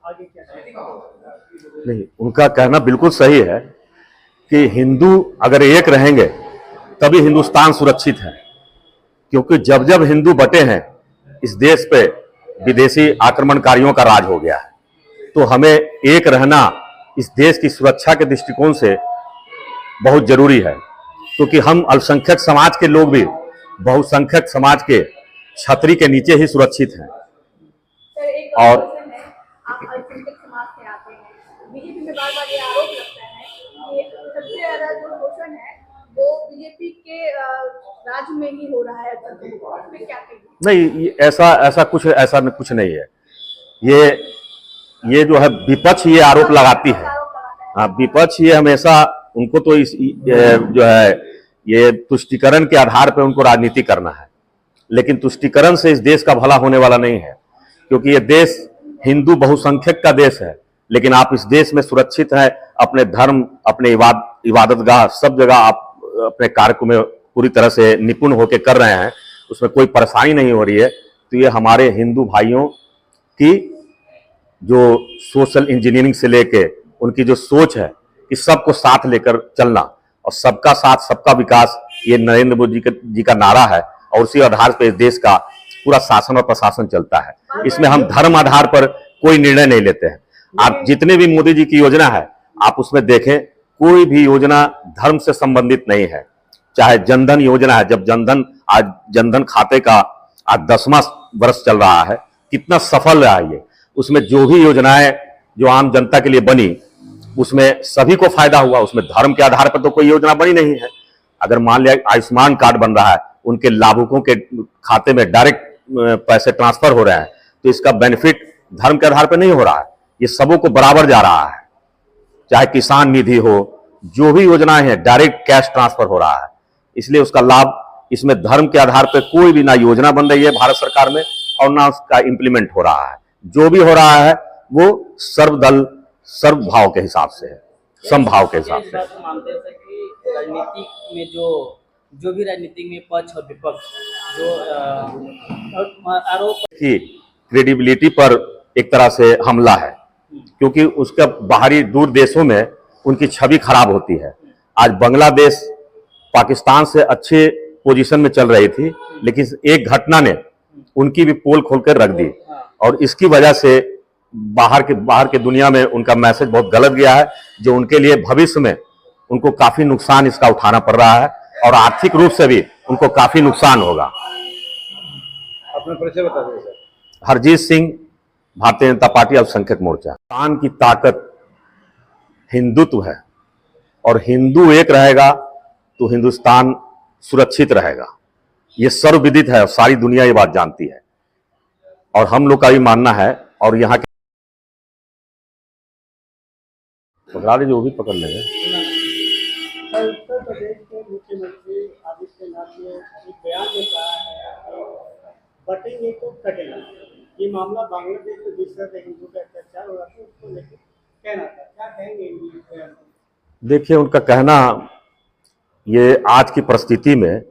आगे क्या नहीं, उनका कहना बिल्कुल सही है कि हिंदू अगर एक रहेंगे तभी हिंदुस्तान सुरक्षित है, क्योंकि जब जब हिंदू बटे हैं इस देश पे विदेशी आक्रमणकारियों का राज हो गया है। तो हमें एक रहना इस देश की सुरक्षा के दृष्टिकोण से बहुत जरूरी है, क्योंकि हम अल्पसंख्यक समाज के लोग भी बहुसंख्यक समाज के छतरी के नीचे ही सुरक्षित हैं। और आप अल्पसंख्यक समाज से आते हैं, बीजेपी में बार बार ये आरोप लगता है कि सबसे ज्यादा जो शोषण है वो बीजेपी के राज में ही हो रहा है। इसमें क्या कहेंगे? नहीं, ऐसा कुछ नहीं है। ये जो है विपक्ष ये आरोप लगाती है। हाँ, विपक्ष ये हमेशा उनको तो जो है ये तुष्टीकरण के आधार पर उनको राजनीति करना है, लेकिन तुष्टीकरण से इस देश का भला होने वाला नहीं है, क्योंकि ये देश हिंदू बहुसंख्यक का देश है। लेकिन आप इस देश में सुरक्षित हैं, अपने धर्म, अपने इबादतगाह, सब जगह आप अपने कार्य में पूरी तरह से निपुण होकर कर रहे हैं, उसमें कोई परेशानी नहीं हो रही है। तो ये हमारे हिंदू भाइयों की जो सोशल इंजीनियरिंग से लेके उनकी जो सोच है कि सबको साथ लेकर चलना और सबका साथ सबका विकास, ये नरेंद्र मोदी जी का नारा है, और उसी आधार पर इस देश का पूरा शासन और प्रशासन चलता है। इसमें हम धर्म आधार पर कोई निर्णय नहीं लेते हैं। आप जितने भी मोदी जी की योजना है आप उसमें देखें, कोई भी योजना धर्म से संबंधित नहीं है। चाहे जनधन योजना है, जब आज जनधन खाते का आज 10वां वर्ष चल रहा है, कितना सफल रहा है ये। उसमें जो भी योजनाएं जो आम जनता के लिए बनी उसमें सभी को फायदा हुआ, उसमें धर्म के आधार पर तो कोई योजना बनी नहीं है। अगर मान लिया आयुष्मान कार्ड बन रहा है, उनके लाभुकों के खाते में डायरेक्ट पैसे ट्रांसफर हो रहे हैं, तो इसका बेनिफिट धर्म के आधार पर नहीं हो रहा है, ये सबों को बराबर जा रहा है। चाहे किसान निधि हो, जो भी योजनाएं हैं डायरेक्ट कैश ट्रांसफर हो रहा है, इसलिए उसका लाभ, इसमें धर्म के आधार पर कोई भी ना योजना बन रही है भारत सरकार में और ना उसका इंप्लीमेंट हो रहा है। जो भी हो रहा है वो सर्वदल सर्वभाव के हिसाब से है, समभाव के हिसाब से। मानते हैं कि राजनीति में जो भी राजनीति में पक्ष और विपक्ष जो आरोप की क्रेडिबिलिटी पर एक तरह से हमला है, क्योंकि उसका बाहरी दूर देशों में उनकी छवि खराब होती है। आज बांग्लादेश पाकिस्तान से अच्छे पोजीशन में चल रही थी, लेकिन एक घटना ने उनकी भी पोल खोलकर रख दी, और इसकी वजह से बाहर के दुनिया में उनका मैसेज बहुत गलत गया है, जो उनके लिए भविष्य में उनको काफी नुकसान इसका उठाना पड़ रहा है, और आर्थिक रूप से भी उनको काफी नुकसान होगा। अपना परिचय बता दीजिए सर। हरजीत सिंह, भारतीय जनता पार्टी अल्पसंख्यक मोर्चा। हिंदुस्तान की ताकत हिंदुत्व है, और हिंदू एक रहेगा तो हिंदुस्तान सुरक्षित रहेगा। ये सर्वविदित है और सारी दुनिया ये बात जानती है, और हम लोग का भी मानना है। और यहाँ के पकड़ा लीजिए, वो भी पकड़ लेंगे। उत्तर प्रदेश के मुख्यमंत्री आदित्यनाथ ने एक बयान में कहा है बटेंगे तो कटेंगे। ये मामला बांग्लादेश में जिस तरह से हिंदू का अत्याचार हो रहा था उसको लेकर कहना था, क्या कहेंगे इस बयान को? देखिए, उनका कहना ये आज की परिस्थिति में